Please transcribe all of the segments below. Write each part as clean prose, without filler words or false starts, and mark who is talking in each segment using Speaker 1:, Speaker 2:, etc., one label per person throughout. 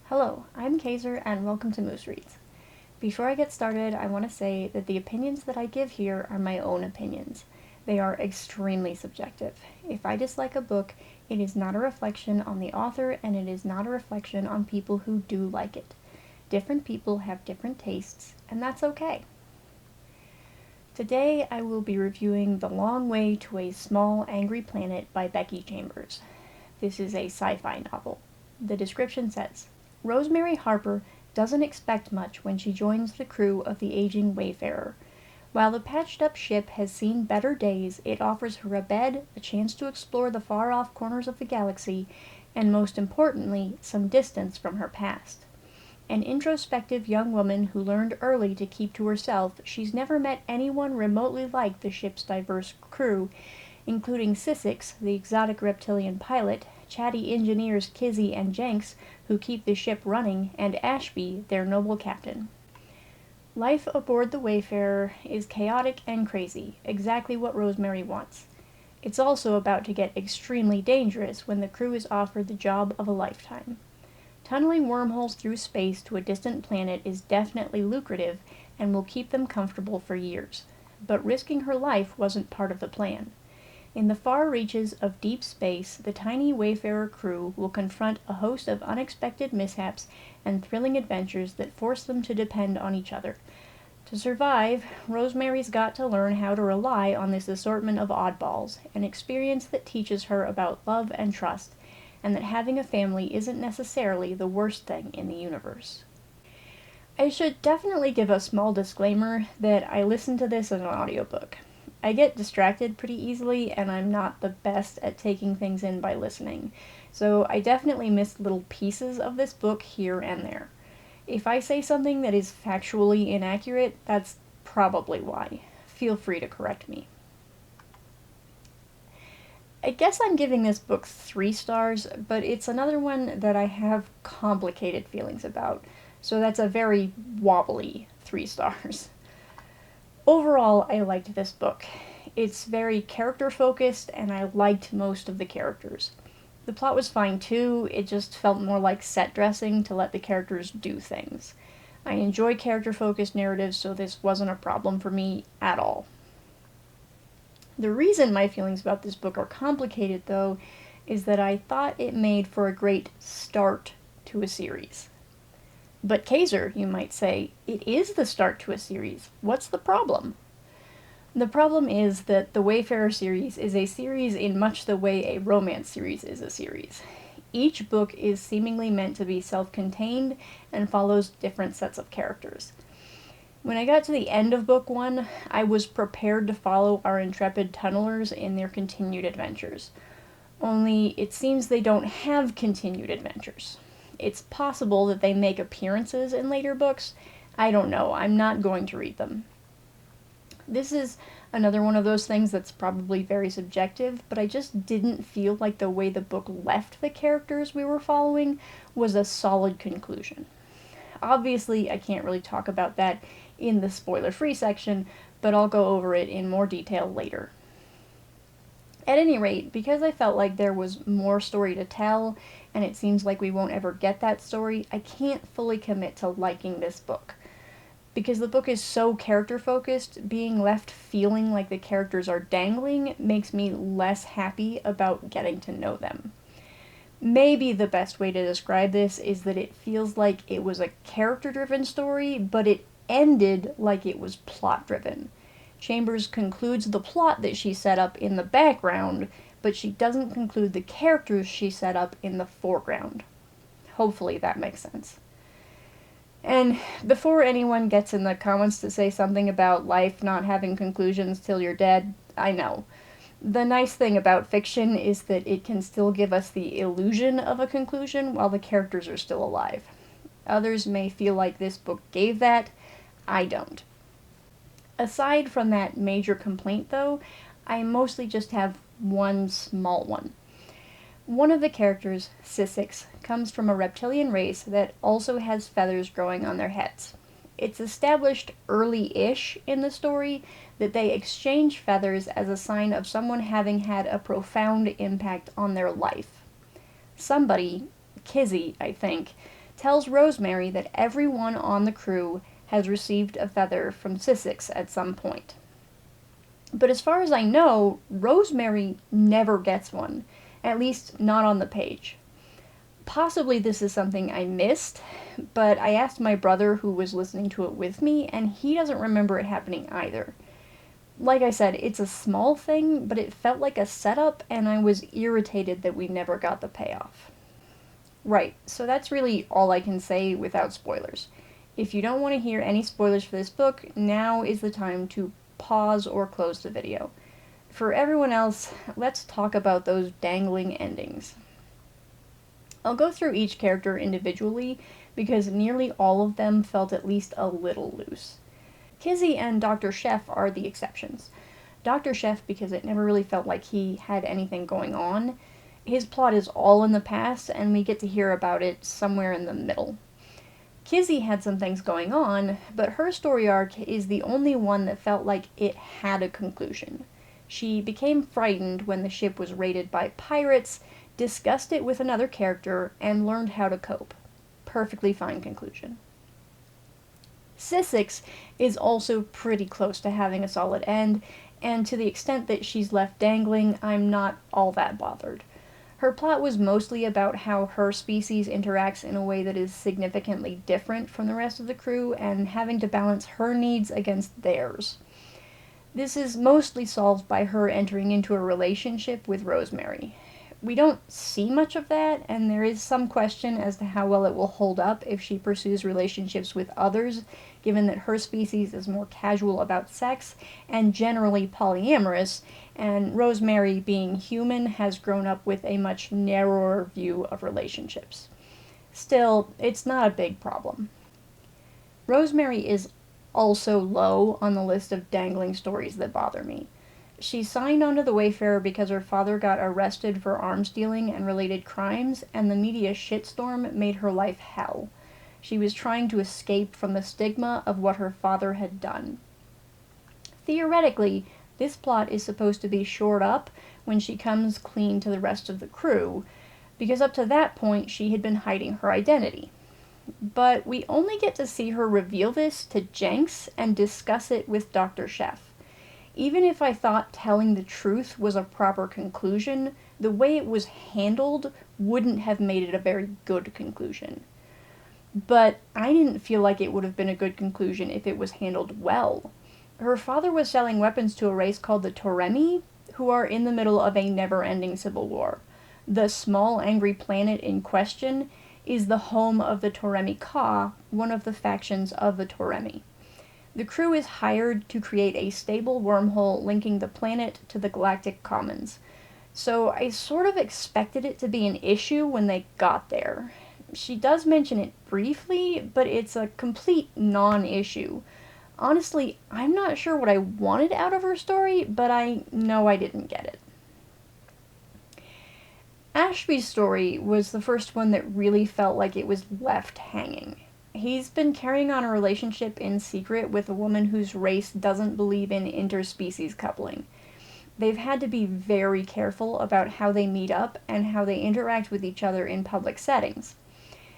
Speaker 1: Hello, I'm Kaiser and welcome to Moose Reads. Before I get started, I want to say that the opinions that I give here are my own opinions. They are extremely subjective. If I dislike a book, it is not a reflection on the author and it is not a reflection on people who do like it. Different people have different tastes, and that's okay. Today I will be reviewing The Long Way to a Small Angry Planet by Becky Chambers. This is a sci-fi novel. The description says, Rosemary Harper doesn't expect much when she joins the crew of the aging Wayfarer. While the patched-up ship has seen better days, it offers her a bed, a chance to explore the far-off corners of the galaxy, and most importantly, some distance from her past. An introspective young woman who learned early to keep to herself, she's never met anyone remotely like the ship's diverse crew, including Syssix, the exotic reptilian pilot, chatty engineers Kizzy and Jenks, who keep the ship running, and Ashby, their noble captain. Life aboard the Wayfarer is chaotic and crazy, exactly what Rosemary wants. It's also about to get extremely dangerous when the crew is offered the job of a lifetime. Tunneling wormholes through space to a distant planet is definitely lucrative and will keep them comfortable for years. But risking her life wasn't part of the plan. In the far reaches of deep space, the tiny Wayfarer crew will confront a host of unexpected mishaps and thrilling adventures that force them to depend on each other. To survive, Rosemary's got to learn how to rely on this assortment of oddballs, an experience that teaches her about love and trust, and that having a family isn't necessarily the worst thing in the universe. I should definitely give a small disclaimer that I listened to this as an audiobook. I get distracted pretty easily, and I'm not the best at taking things in by listening, so I definitely missed little pieces of this book here and there. If I say something that is factually inaccurate, that's probably why. Feel free to correct me. I guess I'm giving this book 3 stars, but it's another one that I have complicated feelings about, so that's a very wobbly 3 stars. Overall, I liked this book. It's very character-focused, and I liked most of the characters. The plot was fine too, it just felt more like set dressing to let the characters do things. I enjoy character-focused narratives, so this wasn't a problem for me at all. The reason my feelings about this book are complicated, though, is that I thought it made for a great start to a series. But Kaiser, you might say, it is the start to a series. What's the problem? The problem is that the Wayfarer series is a series in much the way a romance series is a series. Each book is seemingly meant to be self-contained and follows different sets of characters. When I got to the end of book 1, I was prepared to follow our intrepid tunnelers in their continued adventures. Only, it seems they don't have continued adventures. It's possible that they make appearances in later books. I don't know, I'm not going to read them. This is another one of those things that's probably very subjective, but I just didn't feel like the way the book left the characters we were following was a solid conclusion. Obviously, I can't really talk about that in the spoiler-free section, but I'll go over it in more detail later. At any rate, because I felt like there was more story to tell, and it seems like we won't ever get that story, I can't fully commit to liking this book. Because the book is so character-focused, being left feeling like the characters are dangling makes me less happy about getting to know them. Maybe the best way to describe this is that it feels like it was a character-driven story, but it ended like it was plot-driven. Chambers concludes the plot that she set up in the background, but she doesn't conclude the characters she set up in the foreground. Hopefully that makes sense. And before anyone gets in the comments to say something about life not having conclusions till you're dead, I know. The nice thing about fiction is that it can still give us the illusion of a conclusion while the characters are still alive. Others may feel like this book gave that. I don't. Aside from that major complaint, though, I mostly just have one small one. One of the characters, Syssix, comes from a reptilian race that also has feathers growing on their heads. It's established early-ish in the story that they exchange feathers as a sign of someone having had a profound impact on their life. Somebody, Kizzy, I think, tells Rosemary that everyone on the crew has received a feather from Sissix at some point. But as far as I know, Rosemary never gets one, at least not on the page. Possibly this is something I missed, but I asked my brother who was listening to it with me, and he doesn't remember it happening either. Like I said, it's a small thing, but it felt like a setup, and I was irritated that we never got the payoff. Right, so that's really all I can say without spoilers. If you don't want to hear any spoilers for this book, now is the time to pause or close the video. For everyone else, let's talk about those dangling endings. I'll go through each character individually because nearly all of them felt at least a little loose. Kizzy and Dr. Chef are the exceptions. Dr. Chef because it never really felt like he had anything going on. His plot is all in the past, and we get to hear about it somewhere in the middle. Kizzy had some things going on, but her story arc is the only one that felt like it had a conclusion. She became frightened when the ship was raided by pirates, discussed it with another character, and learned how to cope. Perfectly fine conclusion. Sissix is also pretty close to having a solid end, and to the extent that she's left dangling, I'm not all that bothered. Her plot was mostly about how her species interacts in a way that is significantly different from the rest of the crew, and having to balance her needs against theirs. This is mostly solved by her entering into a relationship with Rosemary. We don't see much of that, and there is some question as to how well it will hold up if she pursues relationships with others, given that her species is more casual about sex and generally polyamorous, and Rosemary, being human, has grown up with a much narrower view of relationships. Still, it's not a big problem. Rosemary is also low on the list of dangling stories that bother me. She signed onto the Wayfarer because her father got arrested for arms dealing and related crimes, and the media shitstorm made her life hell. She was trying to escape from the stigma of what her father had done. Theoretically, this plot is supposed to be shored up when she comes clean to the rest of the crew, because up to that point she had been hiding her identity. But we only get to see her reveal this to Jenks and discuss it with Dr. Chef. Even if I thought telling the truth was a proper conclusion, the way it was handled wouldn't have made it a very good conclusion. But I didn't feel like it would have been a good conclusion if it was handled well. Her father was selling weapons to a race called the Toremi, who are in the middle of a never-ending civil war. The small angry planet in question is the home of the Toremi Ka, one of the factions of the Toremi. The crew is hired to create a stable wormhole linking the planet to the Galactic Commons. So I sort of expected it to be an issue when they got there. She does mention it briefly, but it's a complete non-issue. Honestly, I'm not sure what I wanted out of her story, but I know I didn't get it. Ashby's story was the first one that really felt like it was left hanging. He's been carrying on a relationship in secret with a woman whose race doesn't believe in interspecies coupling. They've had to be very careful about how they meet up and how they interact with each other in public settings.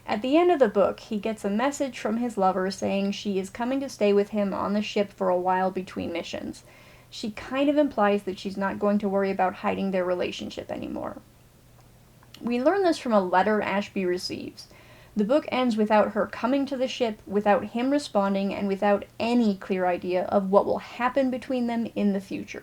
Speaker 1: At the end of the book, he gets a message from his lover saying she is coming to stay with him on the ship for a while between missions. She kind of implies that she's not going to worry about hiding their relationship anymore. We learn this from a letter Ashby receives. The book ends without her coming to the ship, without him responding, and without any clear idea of what will happen between them in the future.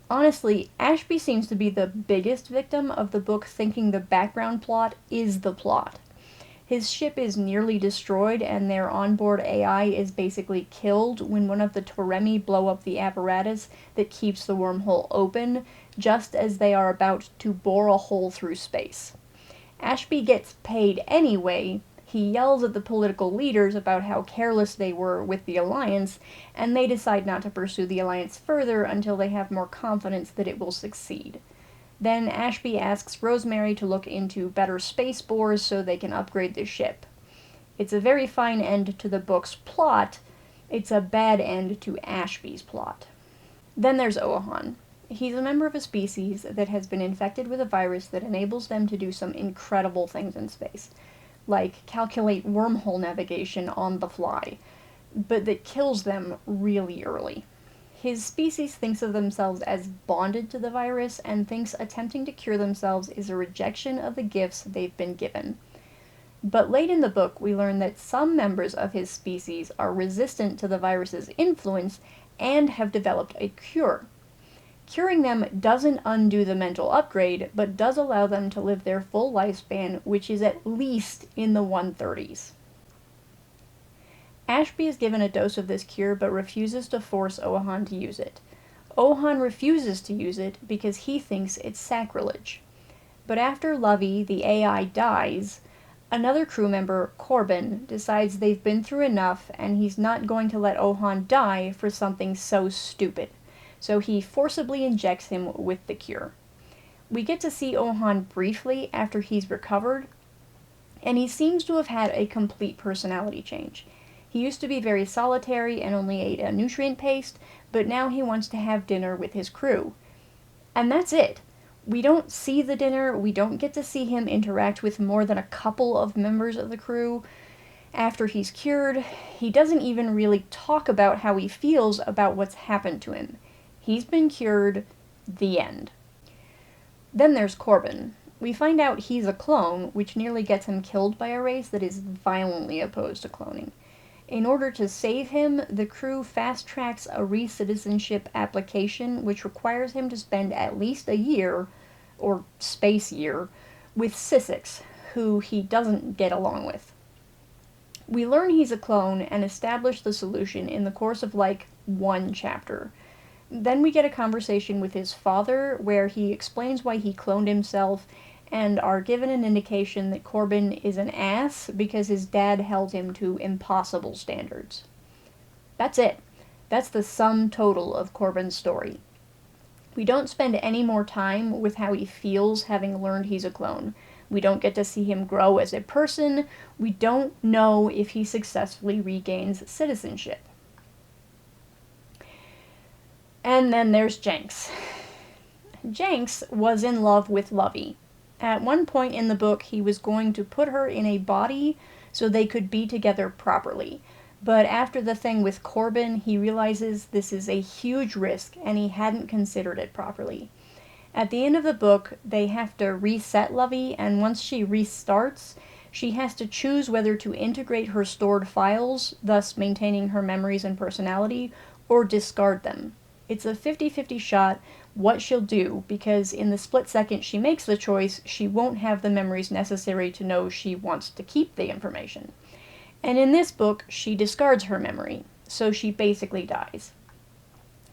Speaker 1: Honestly, Ashby seems to be the biggest victim of the book thinking the background plot is the plot. His ship is nearly destroyed, and their onboard AI is basically killed when one of the Toremi blow up the apparatus that keeps the wormhole open, just as they are about to bore a hole through space. Ashby gets paid anyway. He yells at the political leaders about how careless they were with the Alliance, and they decide not to pursue the Alliance further until they have more confidence that it will succeed. Then Ashby asks Rosemary to look into better space bores so they can upgrade the ship. It's a very fine end to the book's plot. It's a bad end to Ashby's plot. Then there's Oahan. He's a member of a species that has been infected with a virus that enables them to do some incredible things in space. like calculate wormhole navigation on the fly, but that kills them really early. His species thinks of themselves as bonded to the virus and thinks attempting to cure themselves is a rejection of the gifts they've been given. But late in the book, we learn that some members of his species are resistant to the virus's influence and have developed a cure. Curing them doesn't undo the mental upgrade, but does allow them to live their full lifespan, which is at least in the 130s. Ashby is given a dose of this cure, but refuses to force Ohan to use it. Ohan refuses to use it because he thinks it's sacrilege. But after Lovey, the AI, dies, another crew member, Corbin, decides they've been through enough and he's not going to let Ohan die for something so stupid. So he forcibly injects him with the cure. We get to see Ohan briefly after he's recovered, and he seems to have had a complete personality change. He used to be very solitary and only ate a nutrient paste, but now he wants to have dinner with his crew. And that's it. We don't see the dinner, we don't get to see him interact with more than a couple of members of the crew. After he's cured, he doesn't even really talk about how he feels about what's happened to him. He's been cured, the end. Then there's Corbin. We find out he's a clone, which nearly gets him killed by a race that is violently opposed to cloning. In order to save him, the crew fast-tracks a re-citizenship application which requires him to spend at least a year, or space year, with Sissix, who he doesn't get along with. We learn he's a clone and establish the solution in the course of like one chapter. Then we get a conversation with his father where he explains why he cloned himself and are given an indication that Corbin is an ass because his dad held him to impossible standards. That's it. That's the sum total of Corbin's story. We don't spend any more time with how he feels having learned he's a clone. We don't get to see him grow as a person. We don't know if he successfully regains citizenship. And then there's Jenks. Jenks was in love with Lovey. At one point in the book, he was going to put her in a body so they could be together properly. But after the thing with Corbin, he realizes this is a huge risk and he hadn't considered it properly. At the end of the book, they have to reset Lovey, and once she restarts, she has to choose whether to integrate her stored files, thus maintaining her memories and personality, or discard them. It's a 50-50 shot what she'll do, because in the split second she makes the choice, she won't have the memories necessary to know she wants to keep the information. And in this book, she discards her memory, so she basically dies.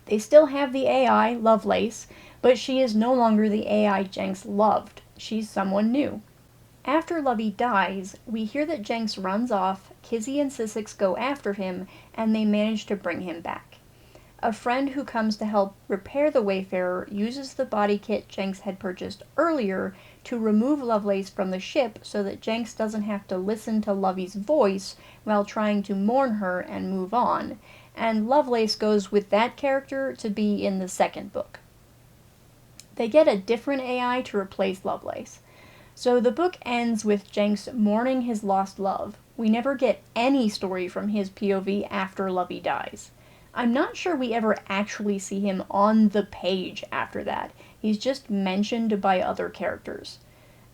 Speaker 1: They still have the AI, Lovelace, but she is no longer the AI Jenks loved. She's someone new. After Lovey dies, we hear that Jenks runs off, Kizzy and Sissix go after him, and they manage to bring him back. A friend who comes to help repair the Wayfarer uses the body kit Jenks had purchased earlier to remove Lovelace from the ship so that Jenks doesn't have to listen to Lovey's voice while trying to mourn her and move on, and Lovelace goes with that character to be in the second book. They get a different AI to replace Lovelace. So the book ends with Jenks mourning his lost love. We never get any story from his POV after Lovey dies. I'm not sure we ever actually see him on the page after that. He's just mentioned by other characters.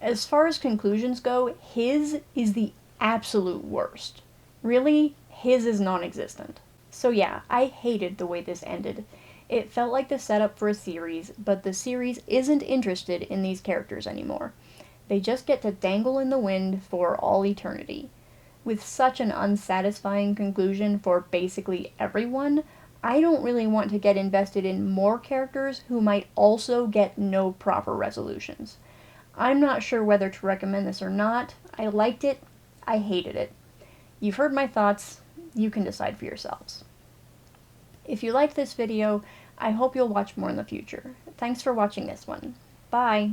Speaker 1: As far as conclusions go, his is the absolute worst. Really, his is non-existent. So yeah, I hated the way this ended. It felt like the setup for a series, but the series isn't interested in these characters anymore. They just get to dangle in the wind for all eternity. With such an unsatisfying conclusion for basically everyone, I don't really want to get invested in more characters who might also get no proper resolutions. I'm not sure whether to recommend this or not. I liked it. I hated it. You've heard my thoughts. You can decide for yourselves. If you liked this video, I hope you'll watch more in the future. Thanks for watching this one. Bye!